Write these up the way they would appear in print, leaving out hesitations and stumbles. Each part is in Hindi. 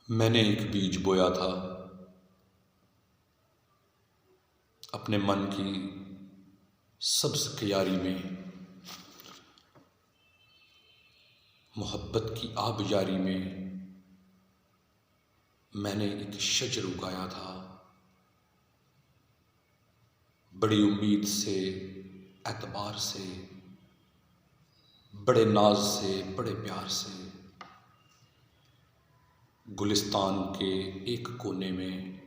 मैंने एक बीज बोया था अपने मन की सब्ज क्यारी में, मोहब्बत की आबयारी में। मैंने एक शजर उगाया था, बड़ी उम्मीद से, एतबार से, बड़े नाज से, बड़े प्यार से। गुलिस्तान के एक कोने में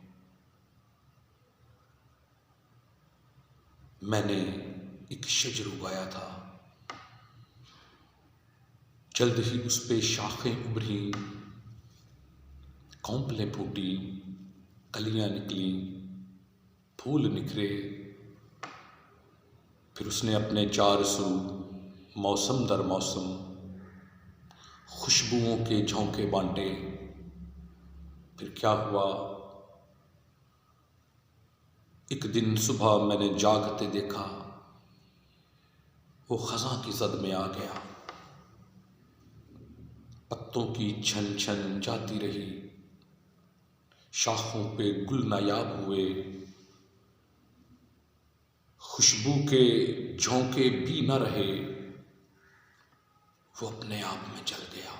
मैंने एक शजर उगाया था। जल्द ही उस पे शाखें उभरी, कौंपलें फूटी, कलियां निकली, फूल निखरे। फिर उसने अपने चार सू मौसम दर मौसम खुशबुओं के झोंके बांटे। फिर क्या हुआ, एक दिन सुबह मैंने जागते देखा वो खज़ां की ज़द में आ गया। पत्तों की छन छन जाती रही, शाखों पे गुल नायाब हुए, खुशबू के झोंके भी न रहे। वो अपने आप में जल गया।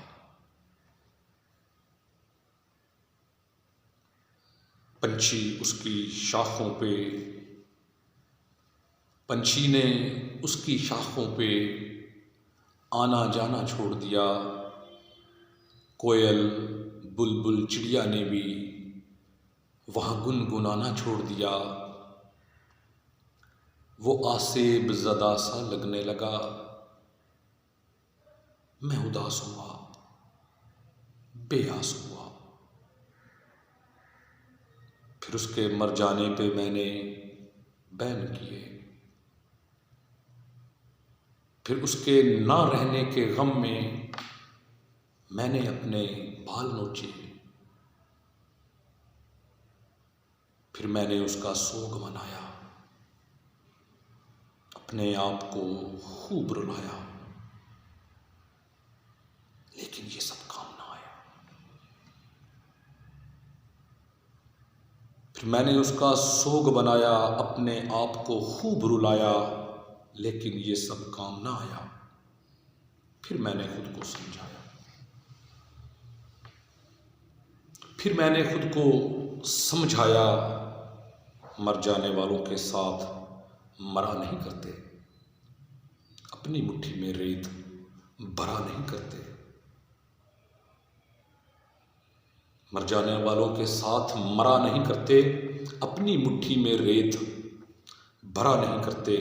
पंछी उसकी शाखों पे, पंछी ने उसकी शाखों पे आना जाना छोड़ दिया। कोयल, बुलबुल, चिड़िया ने भी वहाँ गुनगुनाना छोड़ दिया। वो आसेब ज़दा सा लगने लगा। मैं उदास हुआ, बेआस हुआ। फिर उसके मर जाने पे मैंने बैन किए। फिर उसके ना रहने के गम में मैंने अपने बाल नोचे। फिर मैंने उसका सोग मनाया, अपने आप को खूब रुलाया, लेकिन ये सब काम ना आया। फिर मैंने उसका सोग बनाया, अपने आप को खूब रुलाया, लेकिन ये सब काम ना आया। फिर मैंने खुद को समझाया, फिर मैंने खुद को समझाया, मर जाने वालों के साथ मरा नहीं करते, अपनी मुट्ठी में रेत भरा नहीं करते। मर जाने वालों के साथ मरा नहीं करते, अपनी मुट्ठी में रेत भरा नहीं करते।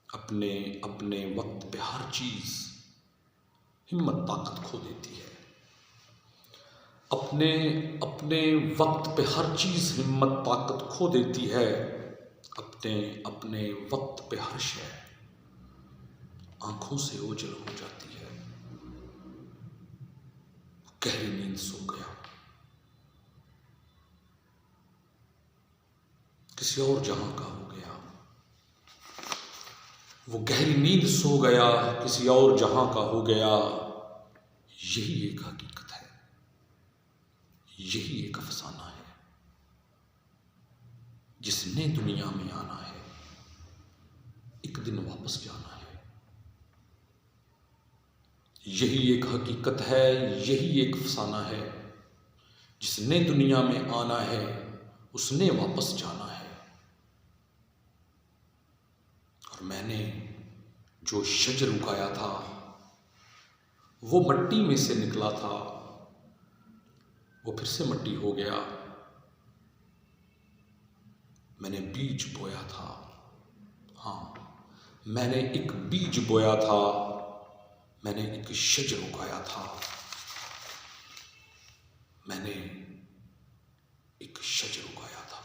अपने अपने वक्त पे हर चीज हिम्मत ताकत खो देती है। अपने अपने वक्त पे हर चीज हिम्मत ताकत खो देती है। अपने अपने वक्त पे हर शय आंखों से ओझल हो जाती है। गहरी नींद सो गया, किसी और जहां का हो गया। वो गहरी नींद सो गया, किसी और जहां का हो गया। यही एक हकीकत है, यही एक अफसाना है। जिसने दुनिया में आना है, एक दिन वापस जाना है। यही एक हकीकत है, यही एक अफसाना है। जिसने दुनिया में आना है, उसने वापस जाना है। और मैंने जो शजर उगाया था, वो मट्टी में से निकला था, वो फिर से मट्टी हो गया। मैंने बीज बोया था, हाँ, मैंने एक बीज बोया था, मैंने एक शजर उगाया था, मैंने एक शजर उगाया था।